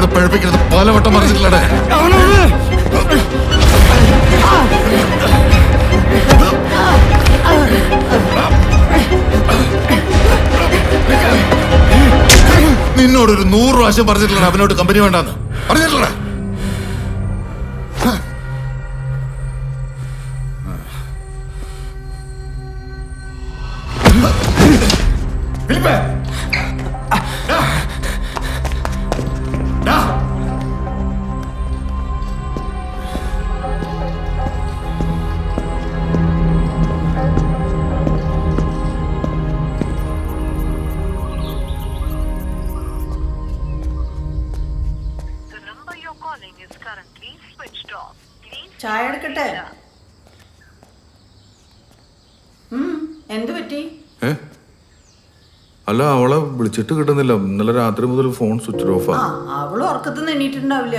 എന്നോട് പഴപ്പിക്കരുത്. പലവട്ടം പറഞ്ഞിട്ടില്ലടേ. നിന്നോടൊരു 100 പ്രാവശ്യം പറഞ്ഞിട്ടില്ല അവനോട് കമ്പനി വേണ്ടെന്ന്. പറഞ്ഞിട്ടില്ല. ചായ എടുക്കട്ടെ? എന്തു പറ്റി? അല്ല, അവളെ വിളിച്ചിട്ട് കിട്ടുന്നില്ല. ഇന്നലെ രാത്രി മുതൽ ഫോൺ സ്വിച്ച് ഓഫ് ആണ്. അവള് ഉറക്കത്തുനിന്ന് എണീറ്റുണ്ടാവില്ല.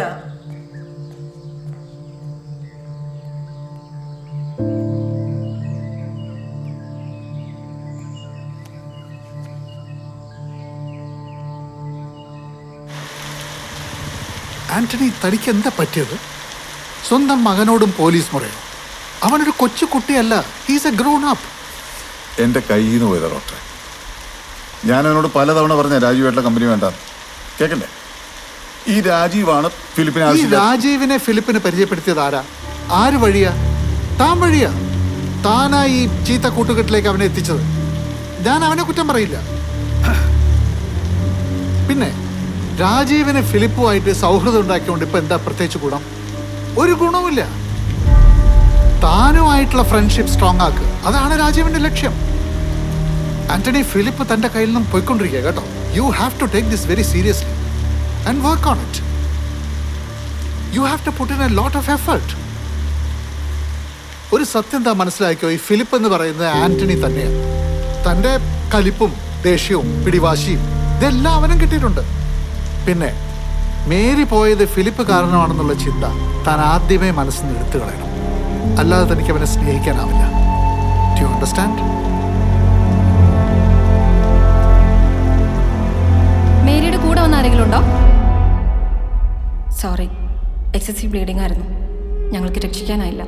ആന്റണി, തനിക്ക് എന്താ പറ്റിയത്? സ്വന്തം മകനോടും പോലീസ് മുറയോ? അവനൊരു കൊച്ചു കുട്ടിയല്ല. He's a grown up. എൻ്റെ കയ്യിൽ നിന്ന് പോയതാ ഡോക്ടറെ. ഞാൻ അവനോട് പലതവണ പറഞ്ഞ രാജീവായിട്ടുള്ള കമ്പനി വേണ്ട. കേൾക്കണ്ടേ? ഈ രാജീവാണ് ഫിലിപ്പിനെ രാജീവിനെ ഫിലിപ്പിന് പരിചയപ്പെടുത്തിയത് ആരാ? ആര് വഴിയാ? താൻ വഴിയാ. താനാ ഈ ചീത്ത കൂട്ടുകെട്ടിലേക്ക് അവനെ എത്തിച്ചത്. ഞാൻ അവനെ കുറ്റം പറയില്ല. പിന്നെ രാജീവിന് ഫിലിപ്പുമായിട്ട് സൗഹൃദം ഉണ്ടാക്കിക്കൊണ്ട് ഇപ്പൊ എന്താ പ്രത്യേകിച്ച് ഗുണം? ഒരു ഗുണവുമില്ല. താനുമായിട്ടുള്ള ഫ്രണ്ട്ഷിപ്പ് സ്ട്രോങ് ആക്കുക, അതാണ് രാജീവിന്റെ ലക്ഷ്യം. ആന്റണി, ഫിലിപ്പ് തന്റെ കയ്യിൽ നിന്നും പോയിക്കൊണ്ടിരിക്കുക കേട്ടോ. You have to take this very seriously and work on it. You have to put in a lot of effort. ഒരു സത്യം എന്താ മനസ്സിലാക്കിയോ? ഈ ഫിലിപ്പ് എന്ന് പറയുന്നത് ആന്റണി തന്നെയാണ്. തന്റെ കലിപ്പും ദേഷ്യവും പിടിവാശിയും ഇതെല്ലാം അവനും കിട്ടിയിട്ടുണ്ട്. പിന്നെ മേരി പോയത് ഫിലിപ്പ് കാരണമാണെന്നുള്ള ചിന്ത താൻ ആദ്യമേ മനസ്സിൽ നിന്ന് എടുത്തു കളയണം. അല്ലാതെ തനിക്ക് അവനെ സ്നേഹിക്കാനാവില്ല. Do you understand? മേരിയുടെ കൂടെ വന്ന ആരെങ്കിലും ഉണ്ടോ? സോറി, എക്സസീവ് ബ്ലീഡിംഗ് ആയിരുന്നു. ഞങ്ങൾക്ക് രക്ഷിക്കാനായില്ല.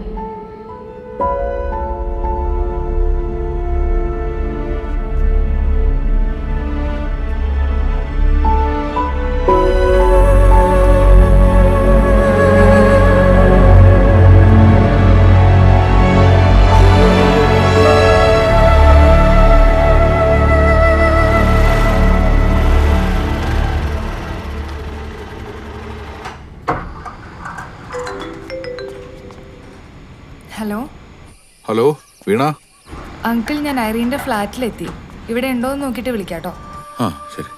ഹലോ. ഹലോ വീണ. അങ്കിൾ, ഞാൻ ഐറീൻ്റെ ഫ്ലാറ്റിലെത്തി. ഇവിടെ ഉണ്ടോ എന്ന് നോക്കിയിട്ട് വിളിക്കാട്ടോ. ആ ശരി.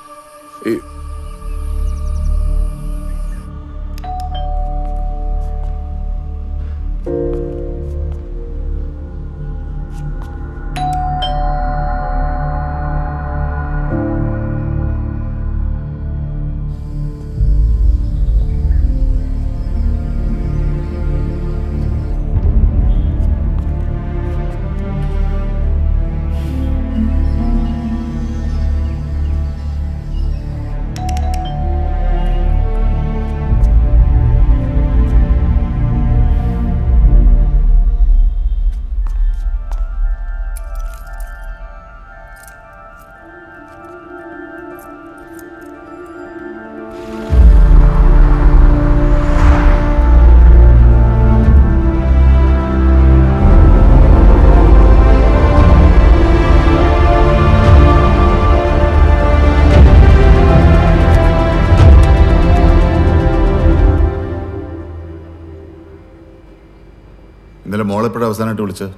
ഇന്നലെ മോളെപ്പോഴും അവസാനമായിട്ട് വിളിച്ചത്?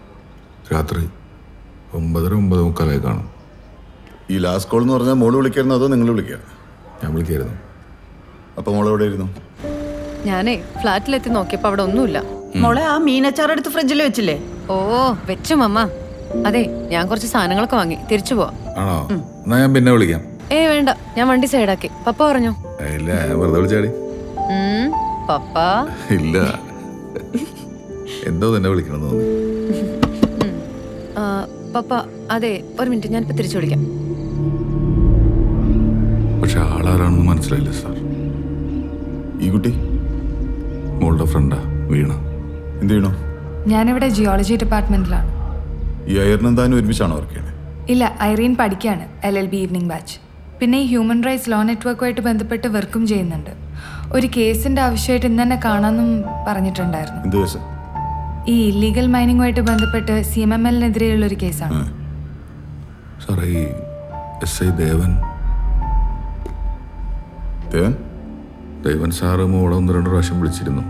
രാത്രി 9:30 കാണും. ഈ ലാസ്റ്റ് കോൾ എന്ന് പറഞ്ഞാൽ മോള് വിളിക്കായിരുന്നു അതോ നിങ്ങൾ വിളിക്കുക? ഞാൻ വിളിക്കായിരുന്നു. അപ്പൊ മോളെ എവിടെ ആയിരുന്നു? ഞാനേ ഫ്ലാറ്റിലെത്തി നോക്കിയപ്പോ അവിടെ ഒന്നുമില്ല. മോളെ, ആ മീനച്ചാറെടുത്ത് ഫ്രിഡ്ജിൽ വെച്ചില്ലേ? ഓ, വെച്ചു മമ്മ. അതെ, ഞാൻ കുറച്ച് സാധനങ്ങളൊക്കെ വാങ്ങി തിരിച്ചു പോവാം. ആണോ? എന്നാ ഞാൻ പിന്നെ വിളിക്കാം. വേണ്ട, ഞാൻ വണ്ടി സൈഡാക്കി. പപ്പ പറഞ്ഞു. ഇല്ല, വെറുതെ വിളിച്ചാടി. പപ്പ ഇല്ല, എന്തോ തന്നെ വിളിക്കണം തോന്നി. പപ്പ, അതെ, ഒരു മിനിറ്റ്, ഞാനിപ്പോ തിരിച്ചു വിളിക്കാം. പക്ഷെ ആളാരാണെന്ന് മനസ്സിലായില്ല സാർ. ഈ കുട്ടി മോളുടെ ഫ്രണ്ടാ വീണ. എന്ത് ചെയ്യണോ? ഞാനിവിടെ ജിയോളജി ഡിപ്പാർട്ട്മെന്റിലാണ്. ഈ അയർനും താനും ഒരുമിച്ചാണോ വർക്ക് ചെയ്യണേ? ഇല്ല, ഐറീൻ പഠിക്കുകയാണ്, LLB ഈവനിങ് ബാച്ച്. പിന്നെ ഈ ഹ്യൂമൻ റൈറ്റ്സ് ലോ നെറ്റ്വർക്കുമായിട്ട് ബന്ധപ്പെട്ട് വർക്കും ചെയ്യുന്നുണ്ട്. ഒരു കേസിന്റെ ആവശ്യമായിട്ട് ഇന്ന് തന്നെ കാണാമെന്നും പറഞ്ഞിട്ടുണ്ടായിരുന്നു. എന്ത് കേസ്? ഈ ഇല്ലീഗൽ മൈനിങ്ങുമായിട്ട് ബന്ധപ്പെട്ട് CMML-നെതിരെയുള്ള ഒരു കേസാണ്. സാറേ, ഈ SI ദേവൻ ദേവൻ ദേവൻ സാറ് മോളെ 1-2 പ്രാവശ്യം വിളിച്ചിരുന്നു.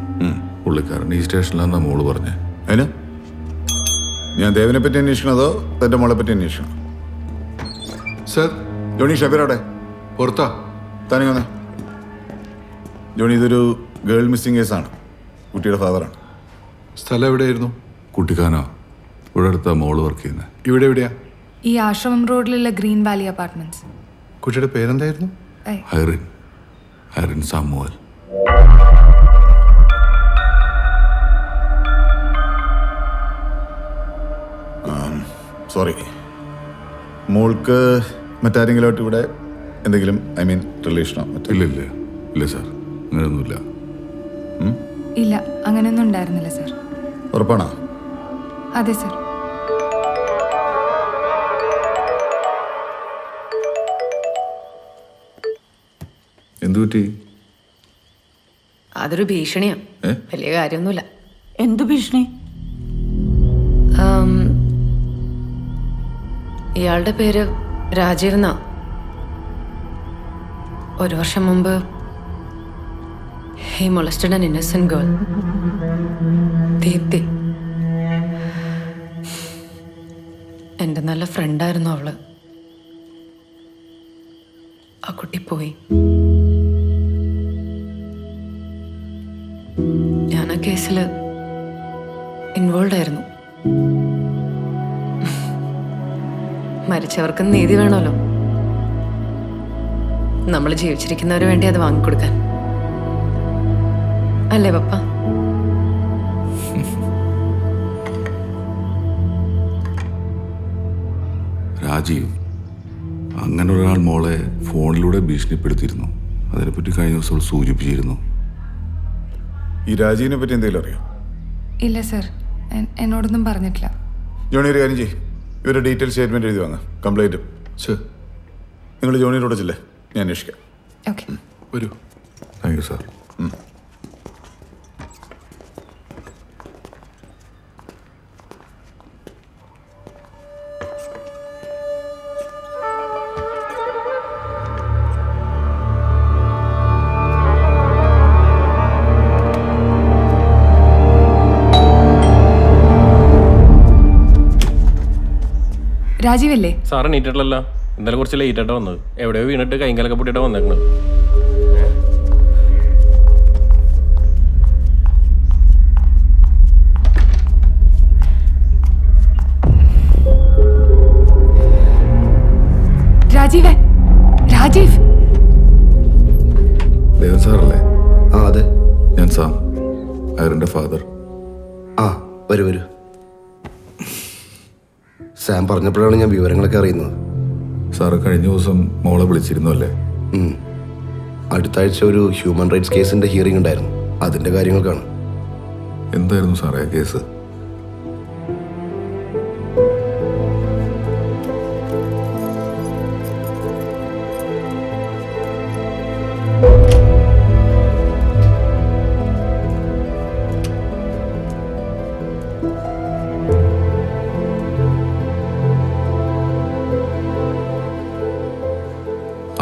പുള്ളിക്കാരൻ ഈ സ്റ്റേഷനിലാന്നാ മോള് പറഞ്ഞേ. അതിന് ഞാൻ ദേവനെ പറ്റി അന്വേഷിക്കണം അതോ തൻ്റെ മോളെ പറ്റി അന്വേഷിക്കണം? സർ, ജോണി, ഷബീർ അവിടെ പുറത്താ. താനേ വന്നേ. ജോണി, ഇതൊരു ഗേൾ മിസ്സിംഗ് കേസാണ്. കുട്ടിയുടെ ഫാദറാണ്. സ്ഥലം എവിടെയായിരുന്നു? കുട്ടിക്കാനോ? ഇവിടെ അടുത്താ മോള് വർക്ക് ചെയ്യുന്നത്. ഇവിടെ എവിടെയാ? ഈ ആശ്രമം റോഡിലുള്ള ഗ്രീൻ വാലി അപ്പാർട്ട്മെന്റ്സ്. കുട്ടിയുടെ പേരെന്തായിരുന്നു? ഹൈറിൻ സാമുവൽ. സോറി, മോൾക്ക് മറ്റാരെങ്കിലുമായിട്ട് ഇവിടെ എന്തെങ്കിലും റിലേഷനോ ഇല്ല ഇല്ല സാർ, അങ്ങനെയൊന്നുമില്ല. ഇല്ല, അങ്ങനെയൊന്നും ഉണ്ടായിരുന്നില്ല സർ. ഉറപ്പാണോ? അതെ സർ. എന്തു പറ്റി? അതൊരു ഭീഷണിയാ, വലിയ കാര്യമൊന്നുമില്ല. എന്ത് ഭീഷണി? ഇയാളുടെ പേര് രാജീവ് എന്നാ. 1 വർഷം മുമ്പ് he molested an innocent girl, Deepthi. എൻ്റെ നല്ല ഫ്രണ്ടായിരുന്നു അവള്. ആ കുട്ടി പോയി. ഞാൻ ആ കേസിൽ ഇൻവോൾവ് ആയിരുന്നു. മരിച്ചവർക്ക് നീതി വേണമല്ലോ. നമ്മൾ ജീവിച്ചിരിക്കുന്നവര് വേണ്ടി അത് വാങ്ങിക്കൊടുക്കാൻ, അല്ലേ പപ്പ? രാജീവ്, അങ്ങനെ ഒരാൾ മോളെ ഫോണിലൂടെ ഭീഷണിപ്പെടുത്തിയിരുന്നു. അതിനെപ്പറ്റി കഴിഞ്ഞ ദിവസം അവൾ സൂചിപ്പിച്ചിരുന്നു. ഈ രാജീവിനെ പറ്റി എന്തെങ്കിലും അറിയോ? ഇല്ല സർ, എന്നോടൊന്നും പറഞ്ഞിട്ടില്ല. ജോണി, ഒരു കാര്യം ചെയ്യും, ഇവരുടെ ഡീറ്റെയിൽ സ്റ്റേറ്റ്മെന്റ് എഴുതി വാങ്ങാം, കംപ്ലൈൻറ്റും. നിങ്ങൾ ജോണിയോട് ചെല്ലേ, ഞാൻ അന്വേഷിക്കാം. ഓക്കെ, വരൂ. Thank you sir. രാജീവല്ലേ? സാറ് നീറ്റിട്ടല്ല, ഇന്നലെ കുറച്ച് ലേറ്റ് ആയിട്ടാണ് വന്നത്. എവിടെയോ വീണിട്ട് കൈകാലൊക്കെ പൊട്ടിയിട്ടാണ് വന്നേക്കുന്നത്. രാജീവ്, രാജീവ്. ദേവൻ സാറല്ലേ? ആ അതെ, ഞാൻ സാം, ഹൈറിൻ്റെ ഫാദർ. ആ വരൂ വരൂ. സാം പറഞ്ഞപ്പോഴാണ് ഞാൻ വിവരങ്ങളൊക്കെ അറിയുന്നത്. സാറ് കഴിഞ്ഞ ദിവസം മോളെ വിളിച്ചിരുന്നു അല്ലേ? അടുത്ത ആഴ്ച ഒരു ഹ്യൂമൻ റൈറ്റ്സ് കേസിന്റെ ഹിയറിംഗ് ഉണ്ടായിരുന്നു, അതിന്റെ കാര്യങ്ങൾക്കാണ്. എന്തായിരുന്നു സാറേ കേസ്?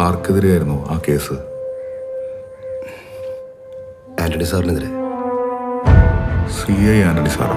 ആർക്കെതിരെയായിരുന്നു ആ കേസ്? ആന്റണി സാറിനെതിരെ. CI ആന്റണി സാറോ?